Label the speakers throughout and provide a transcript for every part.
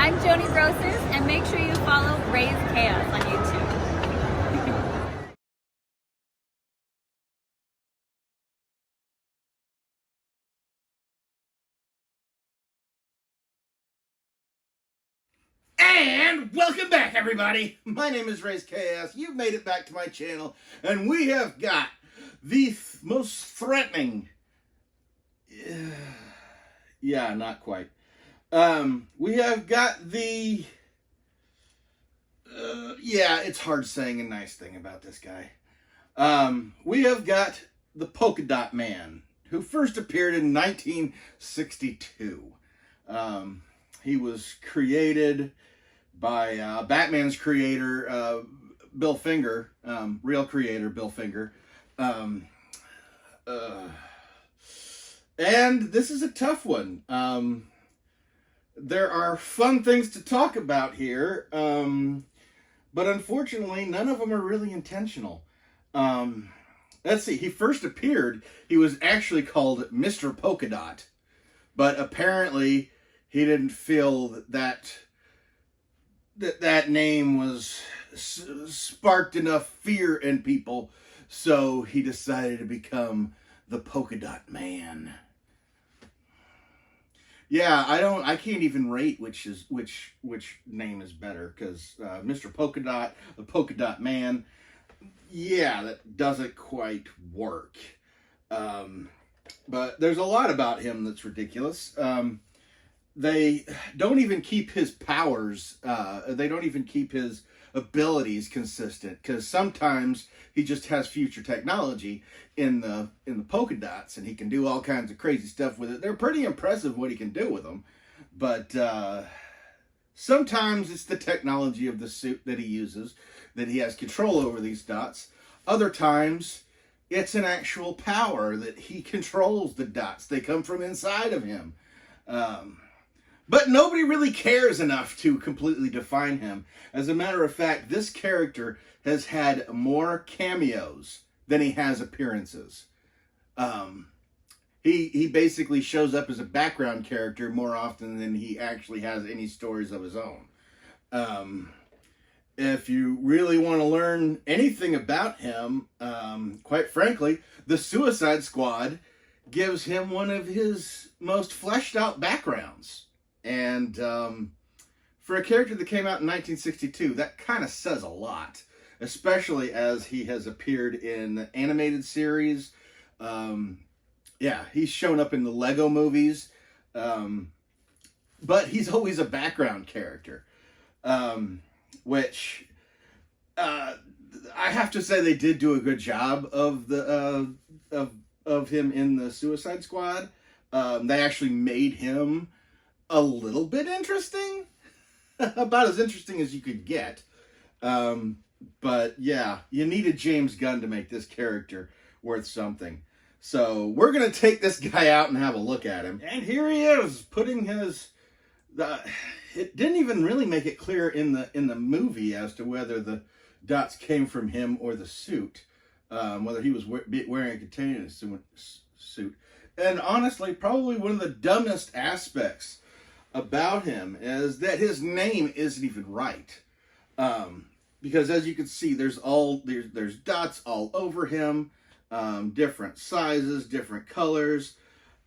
Speaker 1: I'm Joanie Brosas, and make sure you follow Raze Chaos on YouTube.
Speaker 2: And welcome back, everybody. My name is Raze Chaos. You've made it back to my channel, and we have got the most threatening. Yeah, not quite. We have got the. Yeah, it's hard saying a nice thing about this guy. We have got the Polka-Dot Man, who first appeared in 1962. He was created by Batman's creator, Bill Finger, real creator Bill Finger. And this is a tough one. There are fun things to talk about here, but unfortunately, none of them are really intentional. Let's see, he first appeared, he was actually called Mr. Polka-Dot, but apparently he didn't feel that name was sparked enough fear in people, so he decided to become the Polka-Dot Man. Yeah, I can't even rate which name is better, because Mr. Polka-Dot, the Polka-Dot Man, yeah, that doesn't quite work. But there's a lot about him that's ridiculous. They don't even keep his powers, they don't even keep his abilities consistent, because sometimes he just has future technology in the polka dots, and he can do all kinds of crazy stuff with it. They're pretty impressive what he can do with them, but sometimes it's the technology of the suit that he uses, that he has control over these dots. Other times it's an actual power that he controls the dots. They come from inside of him. But nobody really cares enough to completely define him. As a matter of fact, this character has had more cameos than he has appearances. He basically shows up as a background character more often than he actually has any stories of his own. If you really want to learn anything about him, quite frankly, the Suicide Squad gives him one of his most fleshed out backgrounds. And for a character that came out in 1962, that kind of says a lot, especially as he has appeared in the animated series. Yeah, he's shown up in the Lego movies, but he's always a background character, which I have to say they did do a good job of the of him in the Suicide Squad. They actually made him a little bit interesting, about as interesting as you could get. But yeah, you needed James Gunn to make this character worth something. So we're going to take this guy out and have a look at him. And here he is, putting his... it didn't even really make it clear in the movie as to whether the dots came from him or the suit. Whether he was wearing a containment suit. And honestly, probably one of the dumbest aspects about him is that his name isn't even right. Because as you can see, there's dots all over him, different sizes, different colors.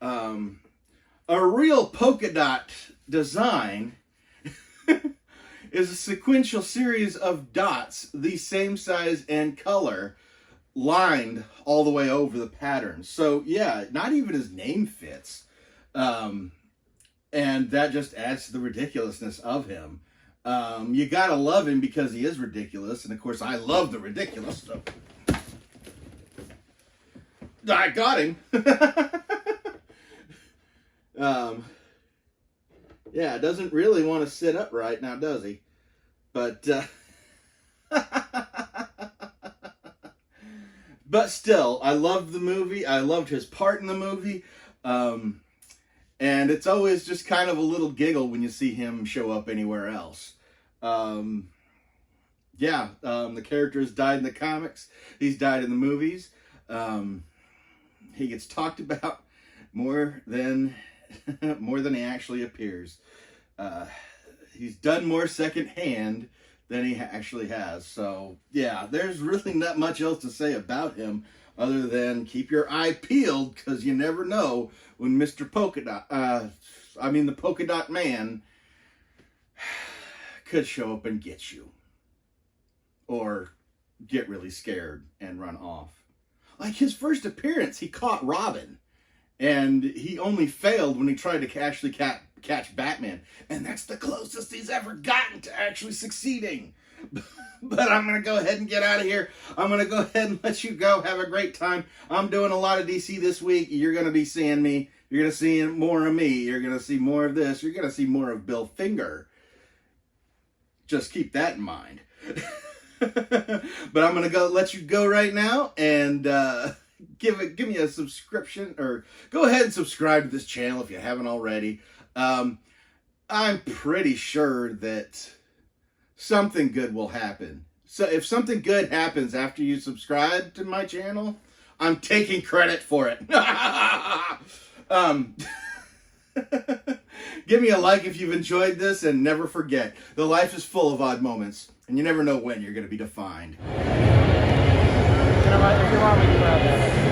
Speaker 2: A real polka dot design is a sequential series of dots, the same size and color, lined all the way over the pattern. So yeah, not even his name fits. And that just adds to the ridiculousness of him. You gotta love him because he is ridiculous, and of course I love the ridiculous, so I got him. Yeah, doesn't really want to sit upright now, does he? But but still, I loved the movie. I loved his part in the movie. And it's always just kind of a little giggle when you see him show up anywhere else. The character has died in the comics. He's died in the movies. He gets talked about more than he actually appears. he's done more secondhand than he actually has. So yeah, there's really not much else to say about him other than keep your eye peeled, because you never know when Mr. The Polka-Dot Man could show up and get you. Or get really scared and run off. Like his first appearance, he caught Robin. And he only failed when he tried to actually catch Batman. And that's the closest he's ever gotten to actually succeeding. But I'm going to go ahead and get out of here. I'm going to go ahead and let you go. Have a great time. I'm doing a lot of DC this week. You're going to be seeing me. You're going to see more of me. You're going to see more of this. You're going to see more of Bill Finger. Just keep that in mind. But I'm going to let you go right now. And give me a subscription, or go ahead and subscribe to this channel if you haven't already. I'm pretty sure that something good will happen. So if something good happens after you subscribe to my channel, I'm taking credit for it. Give me a like if you've enjoyed this, and never forget, the life is full of odd moments, and you never know when you're going to be defined.
Speaker 3: If you want me to grab that.